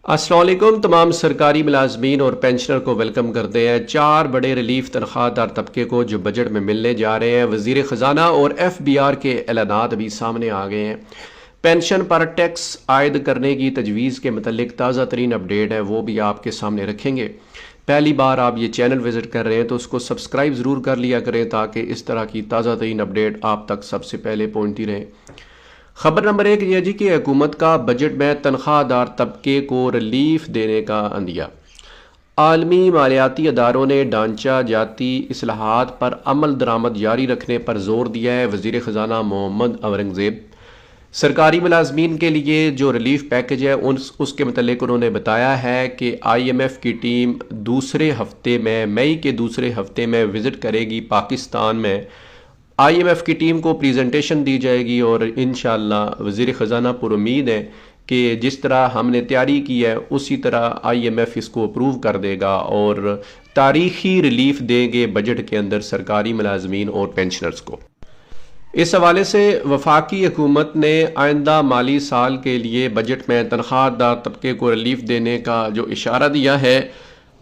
अस्सलाम वालेकुम। तमाम सरकारी मुलाजमीन और पेंशनर को वेलकम करते हैं। 4 बड़े रिलीफ तनख्वाहदार तबके को जो बजट में मिलने जा रहे हैं, वज़ीर ख़जाना और FBR के ऐलानात भी सामने आ गए हैं। पेंशन पर टैक्स आयद करने की तजवीज़ के मतलब ताज़ा तरीन अपडेट है, वो भी आपके सामने रखेंगे। पहली बार आप ये चैनल विज़िट कर रहे हैं तो उसको सब्सक्राइब ज़रूर कर लिया करें ताकि इस तरह की ताज़ा तरीन अपडेट आप तक सबसे पहले पहुँचती रहे। खबर नंबर 1 ये जी कि हुकूमत का बजट में तनख्वाहदार तबके को रिलीफ देने का अंदिया। आलमी मालियाती अदारों ने ढांचा जाती इस्लाहात पर अमल दरामद जारी रखने पर जोर दिया है। वज़ीर ख़जाना मोहम्मद औरंगज़ेब सरकारी मुलाजमीन के लिए जो रिलीफ पैकेज है उसके मतलब उन्होंने बताया है कि IMF की टीम दूसरे हफ्ते में मई के दूसरे हफ्ते में विज़िट करेगी पाकिस्तान में। IMF की टीम को प्रेजेंटेशन दी जाएगी और इंशाअल्लाह वज़ीर ख़जाना पुरुमीद है कि जिस तरह हमने तैयारी की है उसी तरह IMF इसको अप्रूव कर देगा और तारीखी रिलीफ देंगे बजट के अंदर सरकारी मुलाजमीन और पेंशनर्स को। इस हवाले से वफाकी हुकूमत ने आइंदा माली साल के लिए बजट में तनख्वाहदार तबके को रिलीफ देने का जो इशारा दिया है,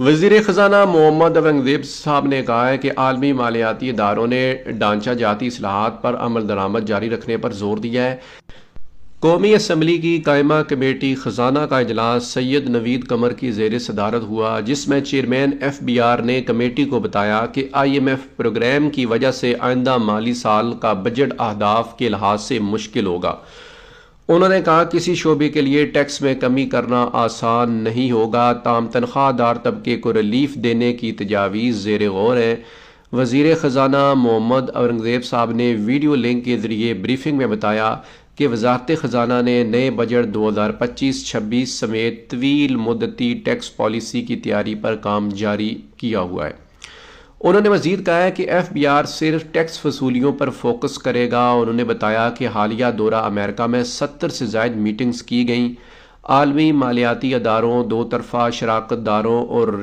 वज़ीर ख़जाना मोहम्मद औरंगज़ेब साहब ने कहा है कि आलमी मालियाती इदारों ने ढांचा जाती इस्लाहात पर अमल दरामद जारी रखने पर जोर दिया है। कौमी असम्बली की कायमा कमेटी ख़जाना का इजलास सैयद नवीद कमर की ज़ेर सदारत हुआ, जिसमें चेयरमैन FBR ने कमेटी को बताया कि IMF प्रोग्राम की वजह से आइंदा माली साल का बजट अहदाफ के लिहाज से मुश्किल होगा। उन्होंने कहा किसी शोबे के लिए टैक्स में कमी करना आसान नहीं होगा, ताम तनख्वाहदार तबके को रिलीफ देने की तजावीज़ ज़ेर गौर है। वज़ीर ख़जाना मोहम्मद औरंगज़ेब साहब ने वीडियो लिंक के ज़रिए ब्रीफिंग में बताया कि वज़ारत ख़जाना ने नए बजट 2025-26 समेत तवील मुद्दती टैक्स पॉलिसी की तैयारी पर काम जारी किया हुआ है। उन्होंने मज़ीद कहा है कि FBR सिर्फ टैक्स वसूलियों पर फोकस करेगा। उन्होंने बताया कि हालिया दौरा अमेरिका में 70 से ज़ायद मीटिंग्स की गईं। आलमी मालियाती अदारों, दो तरफ़ा शराकतदारों और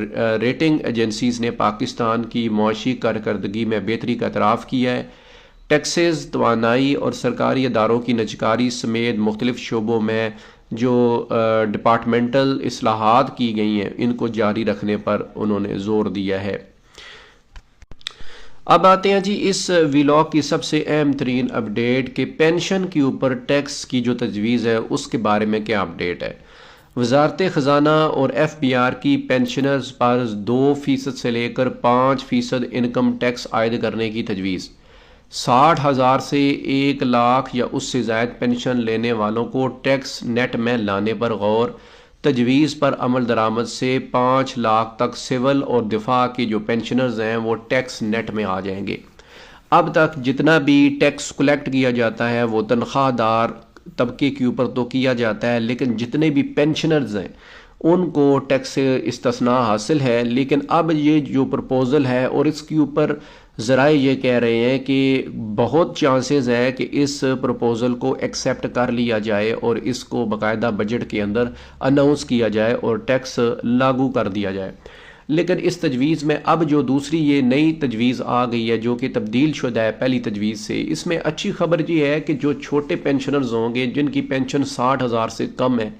रेटिंग एजेंसीज़ ने पाकिस्तान की मुआशी कारकर्दगी में बेहतरी का एतराफ़ किया है। टैक्सेस, तवानाई और सरकारी अदारों की नजकारी समेत मुख्तलिफ शोबों में जो डिपार्टमेंटल इस्लाहात की गई हैं, इनको जारी रखने पर उन्होंने ज़ोर दिया है। अब आते हैं जी इस व्लॉग की सबसे अहम तरीन अपडेट कि पेंशन के ऊपर टैक्स की जो तजवीज़ है उसके बारे में क्या अपडेट है। वज़ारत ख़जाना और FBR की पेंशनर्स पर 2% से लेकर 5% इनकम टैक्स आयद करने की तजवीज़। 60,000 से 1 लाख या उससे ज़ायद पेंशन लेने वालों को टैक्स नेट में लाने पर गौर। तजवीज़ पर अमल दरामद से 5 लाख तक सिविल और दिफा की जो पेंशनर्स हैं वो टैक्स नेट में आ जाएंगे। अब तक जितना भी टैक्स कलेक्ट किया जाता है वो तनख्वाहदार तबके के ऊपर तो किया जाता है, लेकिन जितने भी पेंशनर्स हैं उनको टैक्स से इस्तिस्ना हासिल है। लेकिन अब ये जो प्रपोज़ल है और इसके ऊपर ज़राए ये कह रहे हैं कि बहुत चांसेस है कि इस प्रपोज़ल को एक्सेप्ट कर लिया जाए और इसको बाकायदा बजट के अंदर अनाउंस किया जाए और टैक्स लागू कर दिया जाए। लेकिन इस तजवीज़ में अब जो दूसरी ये नई तजवीज़ आ गई है जो कि तब्दील शुदा है पहली तजवीज़ से, इसमें अच्छी खबर ये है कि जो छोटे पेंशनर्स होंगे जिनकी पेंशन 60,000 से कम है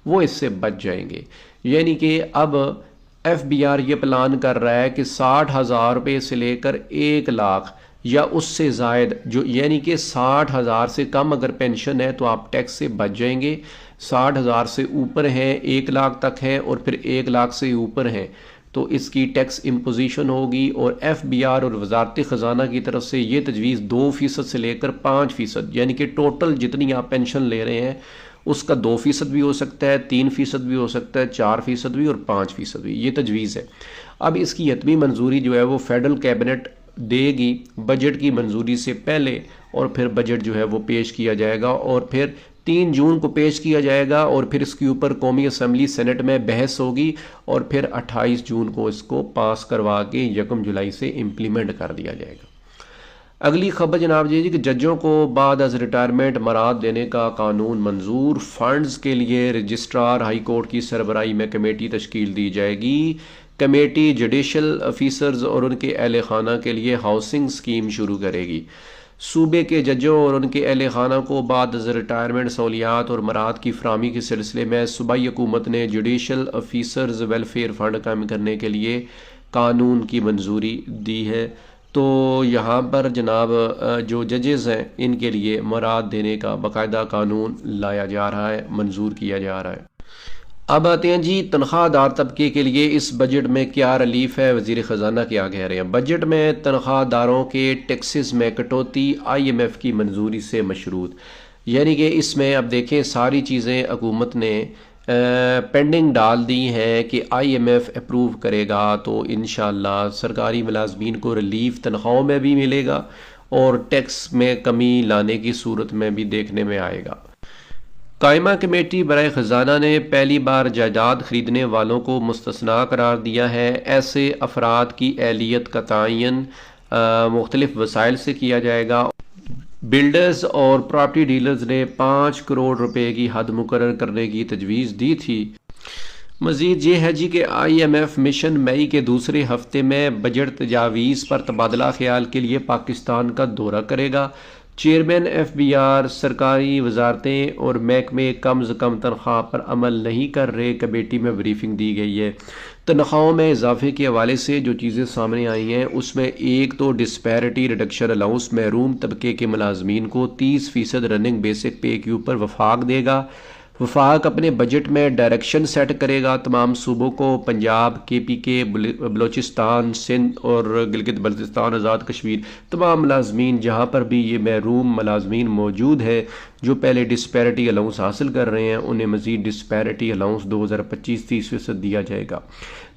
वो इससे बच जाएंगे। यानी कि अब FBR ये प्लान कर रहा है कि 60,000 रुपये से लेकर 1 लाख या उससे ज़ायद जो यानी कि 60,000 से कम अगर पेंशन है तो आप टैक्स से बच जाएंगे। 60,000 से ऊपर हैं 1 लाख तक है और फिर 1 लाख से ऊपर हैं तो इसकी टैक्स इम्पोजिशन होगी। और FBR और वज़ारत ख़जाना की तरफ से ये तजवीज़ 2% से लेकर 5% यानी कि टोटल जितनी आप पेंशन ले रहे हैं उसका 2% भी हो सकता है, 3% भी हो सकता है, 4% भी और 5% भी, ये तजवीज़ है। अब इसकी हतमी मंजूरी जो है वो फेडरल कैबिनेट देगी बजट की मंजूरी से पहले और फिर बजट जो है वो पेश किया जाएगा और फिर 3 जून को पेश किया जाएगा और फिर इसके ऊपर कौमी असम्बली सेनेट में बहस होगी और फिर 28 जून को इसको पास करवा के 1 जुलाई से इम्प्लीमेंट कर दिया जाएगा। अगली खबर जनाब जी कि जजों को बाद अज रिटायरमेंट मराद देने का कानून मंजूर। फंड्स के लिए रजिस्ट्रार हाई कोर्ट की सरबराही में कमेटी तश्कील दी जाएगी। कमेटी जुडिशल ऑफिसर्स और उनके अहल खाना के लिए हाउसिंग स्कीम शुरू करेगी। सूबे के जजों और उनके अहल खाना को बाद रिटायरमेंट सहूलियात और मराहत की फराहमी के सिलसिले में सूबाई हुकूमत ने जुडिशल ऑफिसर्स वेलफेयर फ़ंड कायम करने के लिए कानून की मंजूरी दी है। तो यहाँ पर जनाब जो जजेज़ हैं इनके लिए मराहत देने का बाकायदा कानून लाया जा रहा है, मंजूर किया जा रहा है। अब आते हैं जी तनख्वाहदार तबके के लिए इस बजट में क्या रिलीफ है, वज़ीर ख़जाना क्या कह रहे हैं। बजट में तनख्वाहदारों के टैक्सेस में कटौती IMF की मंजूरी से मशरूत, यानी कि इसमें अब देखें सारी चीज़ें हुकूमत ने पेंडिंग डाल दी हैं कि IMF अप्रूव करेगा तो इंशाअल्लाह सरकारी मुलाजमीन को रिलीफ तनख्वाहों में भी मिलेगा और टैक्स में कमी लाने की सूरत में भी देखने में आएगा। कायमा कमेटी बराए ख़जाना ने पहली बार जायदाद खरीदने वालों को मुस्तस्ना करार दिया है। ऐसे अफराद की एहलियत का तयन मुख्तलिफ वसाइल से किया जाएगा। बिल्डर्स और प्रॉपर्टी डीलर्स ने 5 करोड़ रुपए की हद मुकर्रर करने की तजवीज़ दी थी। मज़ीद ये है जी कि IMF मिशन मई के दूसरे हफ्ते में बजट तजावीज़ पर तबादला ख्याल के लिए पाकिस्तान का दौरा करेगा। चेयरमैन FBR सरकारी वजारतें और महकमे कम से कम तनख्वाह पर अमल नहीं कर रहे, कमेटी में ब्रीफिंग दी गई है। तनख्वाहों में इजाफे के हवाले से जो चीज़ें सामने आई हैं उसमें एक तो डिस्पैरिटी रिडक्शन अलाउंस महरूम तबके के मुलाजमीन को 30% रनिंग बेसिक पे के ऊपर वफाक देगा। वफाक अपने बजट में डायरेक्शन सेट करेगा तमाम सूबों को, पंजाब, KPK, बलूचिस्तान, सिंध और गिलगित बल्तिस्तान, आज़ाद कश्मीर, तमाम मुलाजमीन जहाँ पर भी ये महरूम मुलाजमीन मौजूद है जो पहले डिस्पैरिटी अलाउंस हासिल कर रहे हैं उन्हें मज़ीद डिस्पैरिटी अलाउंस 2025 30% दिया जाएगा।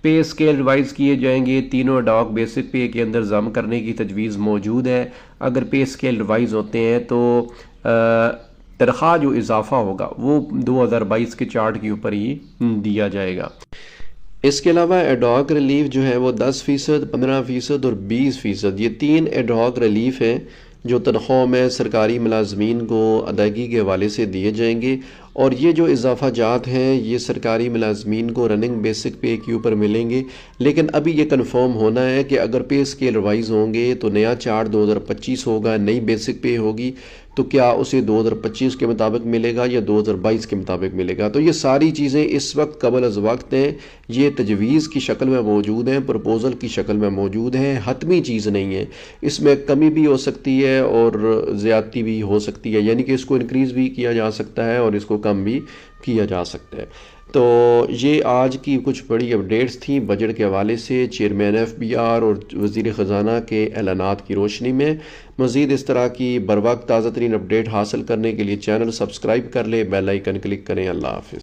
पे स्केल रिवाइज़ किए जाएंगे। तीनों एडॉक बेसिक पे के अंदर जम करने की तजवीज़ मौजूद है। अगर पे स्केल रिवाइज़ होते हैं तो तनख्वाह जो इजाफा होगा वो 2022 के चार्ट के ऊपर ही दिया जाएगा। इसके अलावा एडॉक रिलीफ जो है वो 10%, 15% और 20%, ये 3 एडॉक रिलीफ है जो तनख्वाह में सरकारी मुलाजमीन को अदायगी के हवाले से दिए जाएंगे। और ये जो इजाफा जात हैं ये सरकारी मुलाजमीन को रनिंग बेसिक पे के ऊपर मिलेंगे, लेकिन अभी ये कन्फर्म होना है कि अगर पे स्केल रिवाइज़ होंगे तो नया चार्ट 2025 होगा, नई बेसिक पे होगी तो क्या उसे 2025 के मुताबिक मिलेगा या 2022 के मुताबिक मिलेगा। तो ये सारी चीज़ें इस वक्त कबल अज़ वक्त हैं, ये तजवीज़ की शक्ल में मौजूद हैं, प्रपोज़ल की शक्ल में मौजूद हैं, हतमी चीज़ नहीं है। इसमें कमी भी हो सकती है और ज़्यादती भी हो सकती है, यानी कि इसको इंक्रीज़ भी किया जा सकता है और इसको कम भी किया जा सकता है। तो ये आज की कुछ बड़ी अपडेट्स थी बजट के हवाले से चेयरमैन FBR और वज़ीर ख़जाना के ऐलानात की रोशनी में। मज़ीद इस तरह की बर वक्त ताज़ा तरीन अपडेट हासिल करने के लिए चैनल सब्सक्राइब कर ले, बेल आइकन क्लिक करें। अल्लाह हाफ़िज़।